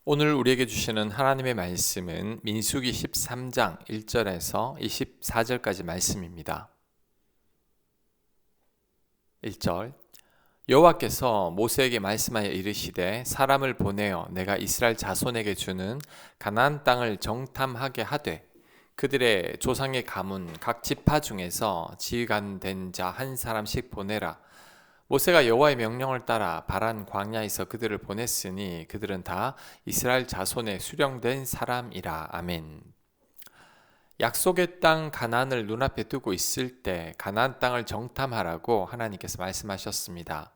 오늘 우리에게 주시는 하나님의 말씀은 민수기 13장 1절에서 24절까지 말씀입니다. 1절 여호와께서 모세에게 말씀하여 이르시되 사람을 보내어 내가 이스라엘 자손에게 주는 가나안 땅을 정탐하게 하되 그들의 조상의 가문 각 지파 중에서 지휘관된 자 한 사람씩 보내라. 모세가 여호와의 명령을 따라 바란 광야에서 그들을 보냈으니 그들은 다 이스라엘 자손의 수령된 사람이라. 아멘. 약속의 땅 가나안을 눈앞에 두고 있을 때 가나안 땅을 정탐하라고 하나님께서 말씀하셨습니다.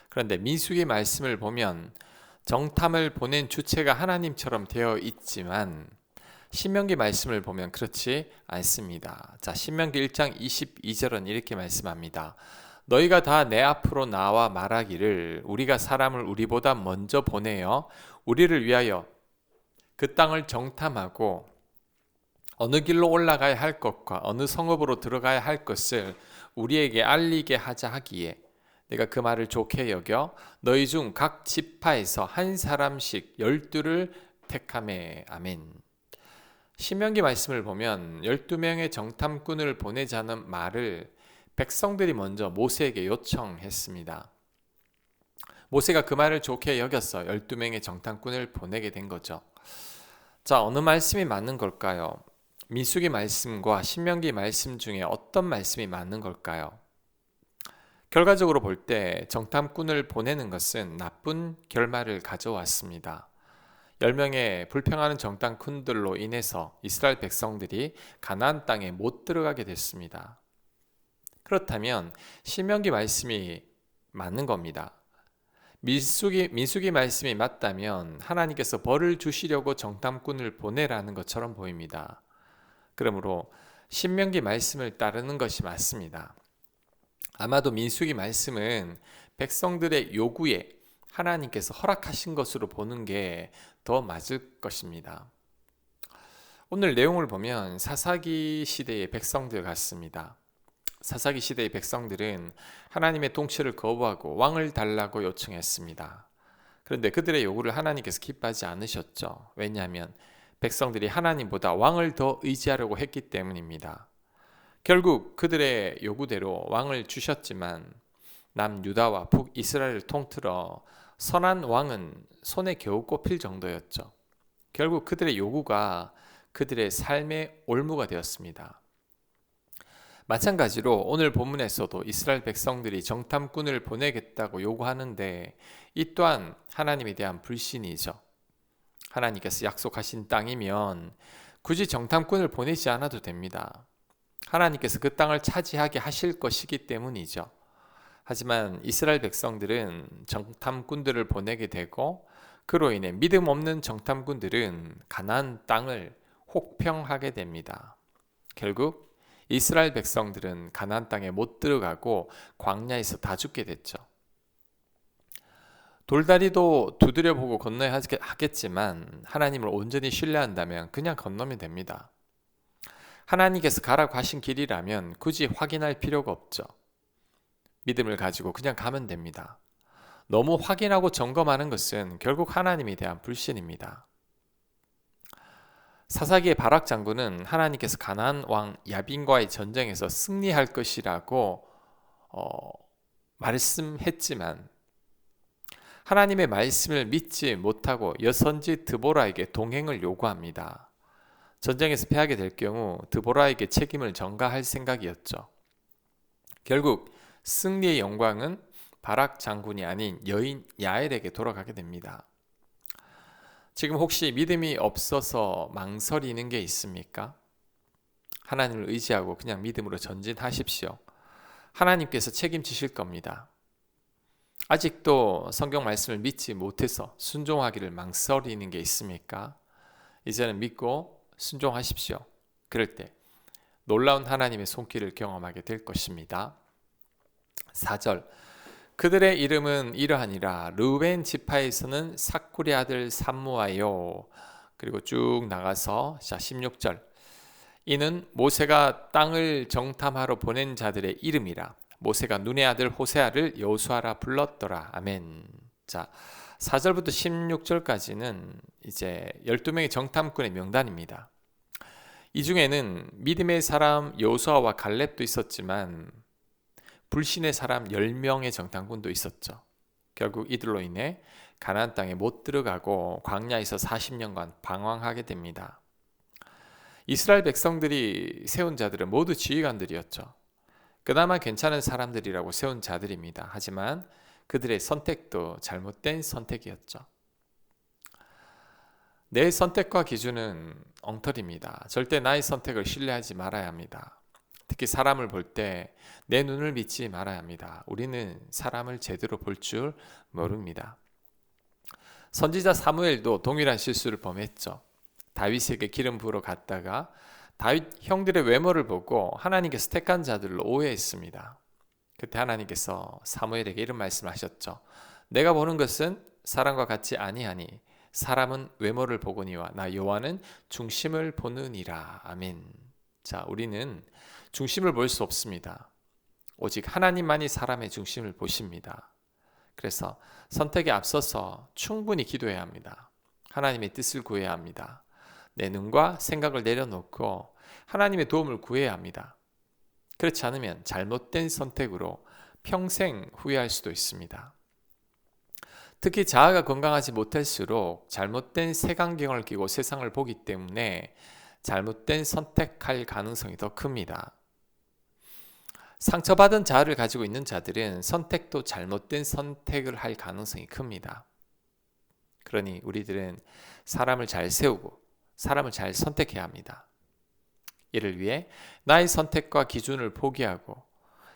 그런데 민수기 말씀을 보면 정탐을 보낸 주체가 하나님처럼 되어 있지만 신명기 말씀을 보면 그렇지 않습니다. 자, 신명기 1장 22절은 이렇게 말씀합니다. 너희가 다 내 앞으로 나와 말하기를 우리가 사람을 우리보다 먼저 보내어 우리를 위하여 그 땅을 정탐하고 어느 길로 올라가야 할 것과 어느 성읍으로 들어가야 할 것을 우리에게 알리게 하자 하기에 내가 그 말을 좋게 여겨 너희 중 각 지파에서 한 사람씩 12를 택하매. 아멘. 신명기 말씀을 보면 12명의 정탐꾼을 보내자는 말을 백성들이 먼저 모세에게 요청했습니다. 모세가 그 말을 좋게 여겼어 12명의 정탐꾼을 보내게 된 거죠. 자, 어느 말씀이 맞는 걸까요? 민수기 말씀과 신명기 말씀 중에 어떤 말씀이 맞는 걸까요? 결과적으로 볼 때 정탐꾼을 보내는 것은 나쁜 결말을 가져왔습니다. 10명의 불평하는 정탐꾼들로 인해서 이스라엘 백성들이 가나안 땅에 못 들어가게 됐습니다. 그렇다면 신명기 말씀이 맞는 겁니다. 민수기 말씀이 맞다면 하나님께서 벌을 주시려고 정탐꾼을 보내라는 것처럼 보입니다. 그러므로 신명기 말씀을 따르는 것이 맞습니다. 아마도 민수기 말씀은 백성들의 요구에 하나님께서 허락하신 것으로 보는 게 더 맞을 것입니다. 오늘 내용을 보면 사사기 시대의 백성들 같습니다. 사사기 시대의 백성들은 하나님의 통치를 거부하고 왕을 달라고 요청했습니다. 그런데 그들의 요구를 하나님께서 기뻐하지 않으셨죠. 왜냐하면 백성들이 하나님보다 왕을 더 의지하려고 했기 때문입니다. 결국 그들의 요구대로 왕을 주셨지만 남유다와 북이스라엘을 통틀어 선한 왕은 손에 겨우 꼽힐 정도였죠. 결국 그들의 요구가 그들의 삶의 올무가 되었습니다. 마찬가지로 오늘 본문에서도 이스라엘 백성들이 정탐꾼을 보내겠다고 요구하는데 이 또한 하나님에 대한 불신이죠. 하나님께서 약속하신 땅이면 굳이 정탐꾼을 보내지 않아도 됩니다. 하나님께서 그 땅을 차지하게 하실 것이기 때문이죠. 하지만 이스라엘 백성들은 정탐꾼들을 보내게 되고 그로 인해 믿음 없는 정탐꾼들은 가나안 땅을 혹평하게 됩니다. 결국 이스라엘 백성들은 가나안 땅에 못 들어가고 광야에서 다 죽게 됐죠. 돌다리도 두드려보고 건너야 하겠지만 하나님을 온전히 신뢰한다면 그냥 건너면 됩니다. 하나님께서 가라고 하신 길이라면 굳이 확인할 필요가 없죠. 믿음을 가지고 그냥 가면 됩니다. 너무 확인하고 점검하는 것은 결국 하나님에 대한 불신입니다. 사사기의 바락 장군은 하나님께서 가나안 왕 야빈과의 전쟁에서 승리할 것이라고 말씀했지만 하나님의 말씀을 믿지 못하고 여선지 드보라에게 동행을 요구합니다. 전쟁에서 패하게 될 경우 드보라에게 책임을 전가할 생각이었죠. 결국 승리의 영광은 바락 장군이 아닌 여인 야엘에게 돌아가게 됩니다. 지금 혹시 믿음이 없어서 망설이는 게 있습니까? 하나님을 의지하고 그냥 믿음으로 전진하십시오. 하나님께서 책임지실 겁니다. 아직도 성경 말씀을 믿지 못해서 순종하기를 망설이는 게 있습니까? 이제는 믿고 순종하십시오. 그럴 때 놀라운 하나님의 손길을 경험하게 될 것입니다. 4절 그들의 이름은 이러하니라. 르우벤 지파에서는 삭굴의 아들 삼무아요. 그리고 쭉 나가서 16절 이는 모세가 땅을 정탐하러 보낸 자들의 이름이라. 모세가 눈의 아들 호세아를 여호수아라 불렀더라. 아멘. 자, 4절부터 16절까지는 이제 12명의 정탐꾼의 명단입니다. 이 중에는 믿음의 사람 여호수아와 갈렙도 있었지만 불신의 사람 10명의 정탐꾼도 있었죠. 결국 이들로 인해 가나안 땅에 못 들어가고 광야에서 40년간 방황하게 됩니다. 이스라엘 백성들이 세운 자들은 모두 지휘관들이었죠. 그나마 괜찮은 사람들이라고 세운 자들입니다. 하지만 그들의 선택도 잘못된 선택이었죠. 내 선택과 기준은 엉터리입니다. 절대 나의 선택을 신뢰하지 말아야 합니다. 특히 사람을 볼 때 내 눈을 믿지 말아야 합니다. 우리는 사람을 제대로 볼 줄 모릅니다. 선지자 사무엘도 동일한 실수를 범했죠. 다윗에게 기름 부으러 갔다가 다윗 형들의 외모를 보고 하나님께서 택한 자들로 오해했습니다. 그때 하나님께서 사무엘에게 이런 말씀을 하셨죠. 내가 보는 것은 사람과 같이 아니하니 사람은 외모를 보거니와 나 여호와는 중심을 보느니라. 아멘. 자, 우리는 중심을 볼 수 없습니다. 오직 하나님만이 사람의 중심을 보십니다. 그래서 선택에 앞서서 충분히 기도해야 합니다. 하나님의 뜻을 구해야 합니다. 내 눈과 생각을 내려놓고 하나님의 도움을 구해야 합니다. 그렇지 않으면 잘못된 선택으로 평생 후회할 수도 있습니다. 특히 자아가 건강하지 못할수록 잘못된 색안경을 끼고 세상을 보기 때문에 잘못된 선택할 가능성이 더 큽니다. 상처받은 자아를 가지고 있는 자들은 선택도 잘못된 선택을 할 가능성이 큽니다. 그러니 우리들은 사람을 잘 세우고 사람을 잘 선택해야 합니다. 이를 위해 나의 선택과 기준을 포기하고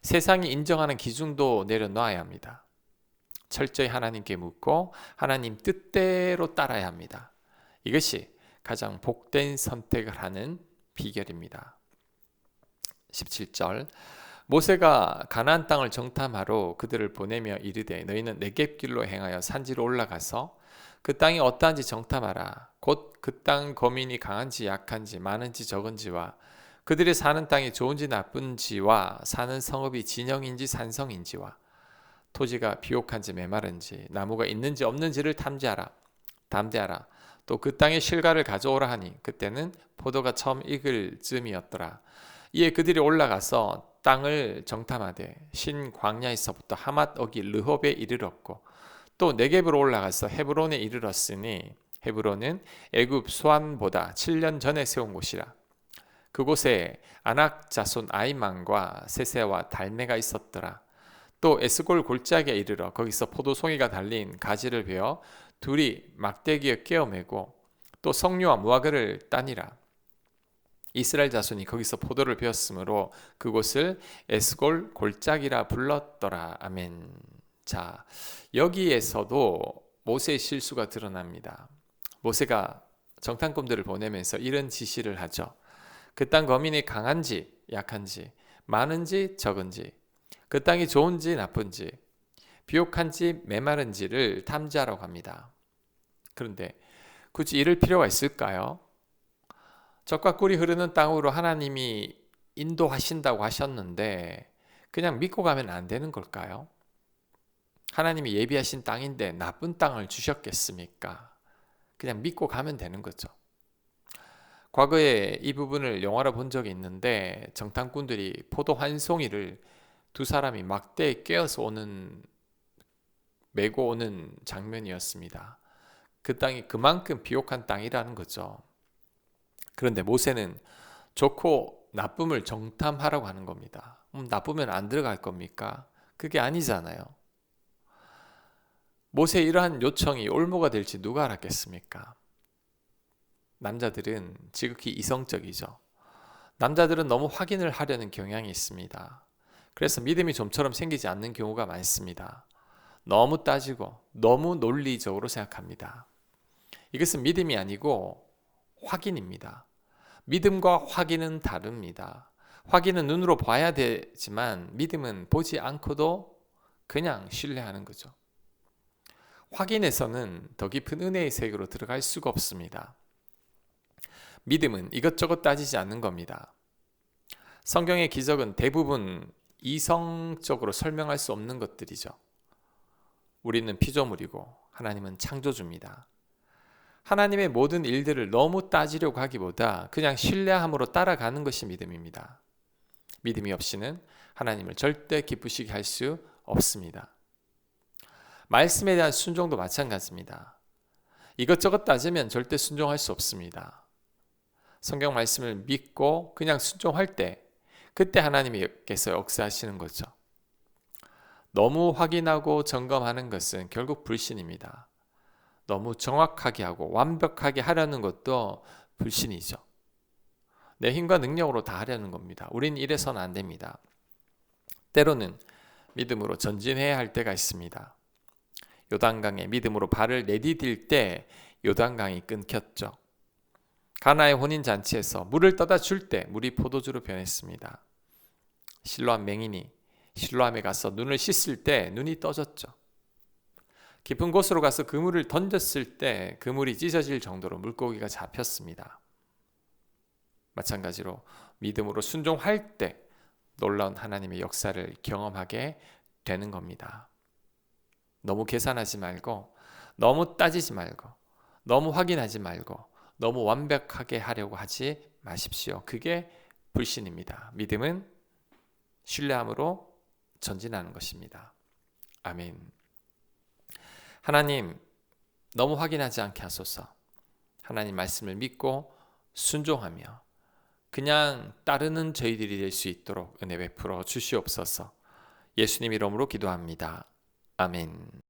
세상이 인정하는 기준도 내려놓아야 합니다. 철저히 하나님께 묻고 하나님 뜻대로 따라야 합니다. 이것이 가장 복된 선택을 하는 비결입니다. 17절 모세가 가나안 땅을 정탐하러 그들을 보내며 이르되 너희는 네겝길로 행하여 산지로 올라가서 그 땅이 어떠한지 정탐하라. 곧 그 땅 거민이 강한지 약한지 많은지 적은지와 그들이 사는 땅이 좋은지 나쁜지와 사는 성읍이 진영인지 산성인지와 토지가 비옥한지 메마른지 나무가 있는지 없는지를 담대하라. 또 그 땅의 실과를 가져오라 하니 그때는 포도가 처음 익을 즈음이었더라. 이에 그들이 올라가서 땅을 정탐하되 신 광야에서부터 하맛 어기 르홉에 이르렀고 또 네겝으로 올라가서 헤브론에 이르렀으니 헤브론은 애굽 소안보다 7년 전에 세운 곳이라. 그곳에 아낙 자손 아이만과 세세와 달메가 있었더라. 또 에스골 골짜기에 이르러 거기서 포도송이가 달린 가지를 베어 둘이 막대기에 꿰어매고 또 석류와 무화과를 따니라. 이스라엘 자손이 거기서 포도를 베었으므로 그곳을 에스골 골짜기라 불렀더라. 아멘. 자, 여기에서도 모세의 실수가 드러납니다. 모세가 정탐꾼들을 보내면서 이런 지시를 하죠. 그 땅 거민이 강한지 약한지 많은지 적은지 그 땅이 좋은지 나쁜지 비옥한지 메마른지를 탐지하라고 합니다. 그런데 굳이 이럴 필요가 있을까요? 젖과 꿀이 흐르는 땅으로 하나님이 인도하신다고 하셨는데 그냥 믿고 가면 안 되는 걸까요? 하나님이 예비하신 땅인데 나쁜 땅을 주셨겠습니까? 그냥 믿고 가면 되는 거죠. 과거에 이 부분을 영화로 본 적이 있는데 정탐꾼들이 포도 한 송이를 두 사람이 막대에 꿰어서 메고 오는 장면이었습니다. 그 땅이 그만큼 비옥한 땅이라는 거죠. 그런데 모세는 좋고 나쁨을 정탐하라고 하는 겁니다. 나쁘면 안 들어갈 겁니까? 그게 아니잖아요. 모세의 이러한 요청이 올무가 될지 누가 알았겠습니까? 남자들은 지극히 이성적이죠. 남자들은 너무 확인을 하려는 경향이 있습니다. 그래서 믿음이 좀처럼 생기지 않는 경우가 많습니다. 너무 따지고 너무 논리적으로 생각합니다. 이것은 믿음이 아니고 확인입니다. 믿음과 확인은 다릅니다. 확인은 눈으로 봐야 되지만 믿음은 보지 않고도 그냥 신뢰하는 거죠. 확인에서는 더 깊은 은혜의 세계로 들어갈 수가 없습니다. 믿음은 이것저것 따지지 않는 겁니다. 성경의 기적은 대부분 이성적으로 설명할 수 없는 것들이죠. 우리는 피조물이고 하나님은 창조주입니다. 하나님의 모든 일들을 너무 따지려고 하기보다 그냥 신뢰함으로 따라가는 것이 믿음입니다. 믿음이 없이는 하나님을 절대 기쁘시게 할 수 없습니다. 말씀에 대한 순종도 마찬가지입니다. 이것저것 따지면 절대 순종할 수 없습니다. 성경 말씀을 믿고 그냥 순종할 때 그때 하나님께서 역사하시는 거죠. 너무 확인하고 점검하는 것은 결국 불신입니다. 너무 정확하게 하고 완벽하게 하려는 것도 불신이죠. 내 힘과 능력으로 다 하려는 겁니다. 우린 이래서는 안 됩니다. 때로는 믿음으로 전진해야 할 때가 있습니다. 요단강에 믿음으로 발을 내디딜 때 요단강이 끊겼죠. 가나의 혼인잔치에서 물을 떠다 줄 때 물이 포도주로 변했습니다. 실로암 맹인이 실로암에 가서 눈을 씻을 때 눈이 떠졌죠. 깊은 곳으로 가서 그물을 던졌을 때 그물이 찢어질 정도로 물고기가 잡혔습니다. 마찬가지로 믿음으로 순종할 때 놀라운 하나님의 역사를 경험하게 되는 겁니다. 너무 계산하지 말고, 너무 따지지 말고, 너무 확인하지 말고, 너무 완벽하게 하려고 하지 마십시오. 그게 불신입니다. 믿음은 신뢰함으로 전진하는 것입니다. 아멘. 하나님, 너무 확인하지 않게 하소서. 하나님 말씀을 믿고 순종하며 그냥 따르는 저희들이 될 수 있도록 은혜 베풀어 주시옵소서. 예수님 이름으로 기도합니다. 아멘.